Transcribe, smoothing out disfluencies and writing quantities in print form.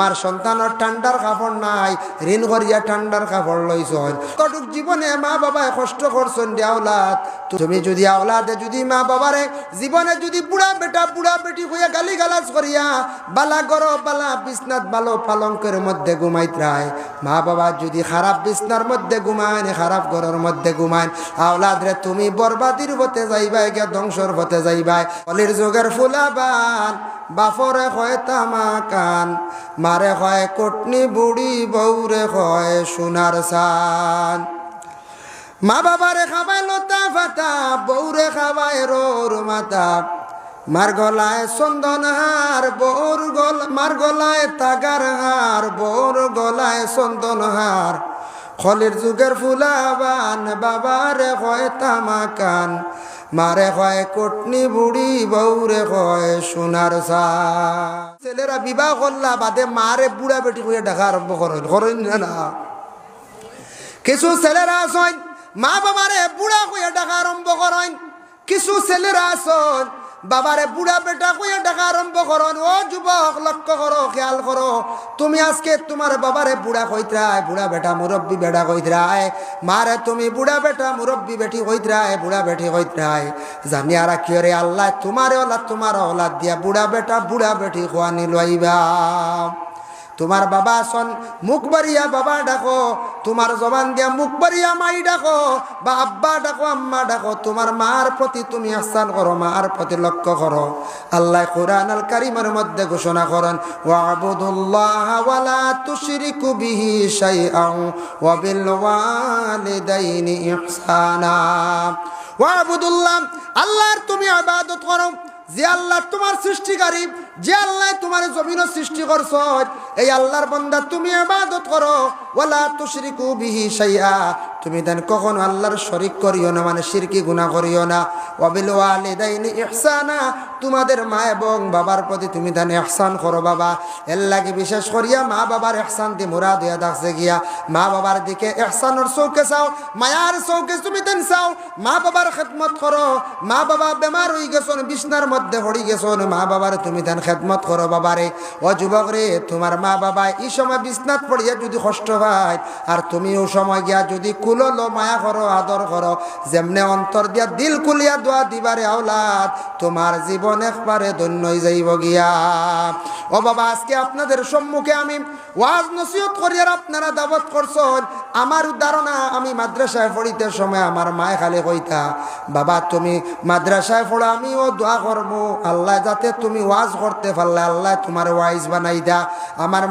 আমার সন্তানের ঠান্ডার কাপড় নাই, ঋণ করিয়া ঠান্ডার কাপড় লইছন। কতটুক জীবনে মা বাবায় কষ্ট করছেন রে আওলাদ। তুমি যদি আওলাদে যদি মা বাবারে জীবনে যদি বুড়া বেটি হইয়া গালি গালাজ করিয়া বালা গরো বালা বিছনাত ভালো পালঙ্কের মধ্যে ঘুমাইত্রায়, মা বাবা যদি খারাপ বিছনার মধ্যে ঘুমায়, খারাপ ঘরের মধ্যে ঘুমায়, আওলাদ রে তুমি বরবাদির পথে যাইবাই, গিয়া ধ্বংসর পথে যাইবাই। অলির যুগের ফুলাবান বাফরে হয় তামা কান, মারে হয় কটনি বুড়ি, বউরে হয় সোনার সান। মা বাবারে খাবায় লতা ফাতা, বউরে খাবায় রোর মাতা। মার গলায় চন্দন হার, বউর মার গলায় তাগার হার, বউর গলায় চন্দন হার। খলির যুগের ফুলাবান বাবারে হয় তামা কান, মারে হয় কটনি বুড়ি, বউরে হয় সোনার সান। ছেলেরা বিবাহ করলা বাদে মারে বুড়া বেটি হয়ে ডাকা আরম্ভ করেন না। কিছু ছেলেরা আসেন মা বাবারে বুড়া হয়ে ডাকা আরম্ভ করেন, কিছু ছেলেরা আসেন বাবারে বুড়া বেটা কইয়া ডাকা আরম্ভ করন। ও যুবক, লক্ষ্য করো, খেয়াল করো। তুমি আজকে তোমার বাবারে বুড়া কইতরায়, বুড়া বেটা মুরব্বী বেটা কইতরায়, মারে তুমি বুড়া বেটা মুরব্বী বেটি কইতরায়, বুড়া বেটি কইতরায়। জানিয়া রাখিও রে আল্লাহ তোমার ওলাদ দিয়া বুড়া বেটা বুড়া বেটি খোয়ানি লইবা। তোমার বাবা আসন মুখ বাড়িয়া বাবা ডাকো, তোমার জবান দিয়া মুখ বাড়িয়া মাই ডাকো, বা আব্বা ডাকো আম্মা ডাকো। তোমার মার প্রতি তুমি আহসান করো, মার প্রতি লক্ষ্য করো। আল্লাহ কুরআন আল কারীমের মধ্যে ঘোষণা করেন, ওয়াবুদুল্লাহ ওয়ালা তুশরিকু বিহি শাইআন ওয়া বিল ওয়ালিদাইনি ইহসানা। ওয়াবুদুল্লাহ, আল্লাহর তুমি ইবাদত করো, যে আল্লাহ তোমার সৃষ্টিকারী, যে আল্লাহ তোমার জমিন সৃষ্টি করছ, এই আল্লাহর বান্দা তুমি ইবাদত করো। ওয়ালা তুশরিকু বিহি শাইআ, তুমি দেন কখনো আল্লাহর শরীক করিও না, মানে শিরকি গুনাহ করিও না। ওয়া বিল ওয়ালিদাইনি ইহসানা, তোমাদের মা এবং বাবার প্রতি তুমি দেন ইহসান করো। বাবা এর লাগে বিশেষ করিয়া মা বাবার ইহসান দি মুরাদ হইয়া থাকছে গিয়া, মা বাবার দিকে ইহসানের চৌকে চাও, মায়ার চৌকে তুমি দেন চাও, মা বাবার খেদমত করো। মা বাবা বেমার হয়ে গেছেন, বিছনার মধ্যে পড়ে গেছেন, মা বাবার তুমি দেন খেদমত করো। বাবারে ও যুবক রে, তোমার মা বাবা এই সময় বিছনাত পড়িয়া যদি কষ্ট পায়, আর তুমি ও সময় গিয়া যদি কুললো মায়া করো, আদর করো, যেমনে অন্তর দিয়া দিল কুলিয়া দোয়া দিবারে আওলাদ, তোমার জীবন একবারে ধন্য হয়ে যাইব গিয়া। ও বাবা, আজকে আপনাদের সম্মুখে আমি ওয়াজ নসিহত করিয়ার আপনারা দাওয়াত করছেন। আমার ধারণা, আমি মাদ্রাসায় পড়িতে সময় আমার মায়ে খালি কইতা, বাবা তুমি মাদ্রাসায় পড়ো, আমিও দোয়া করবো আল্লাহ যাতে তুমি ওয়াজ করতে পারলে আল্লাহ তোমার ওয়াইজ বানাই দা। আমার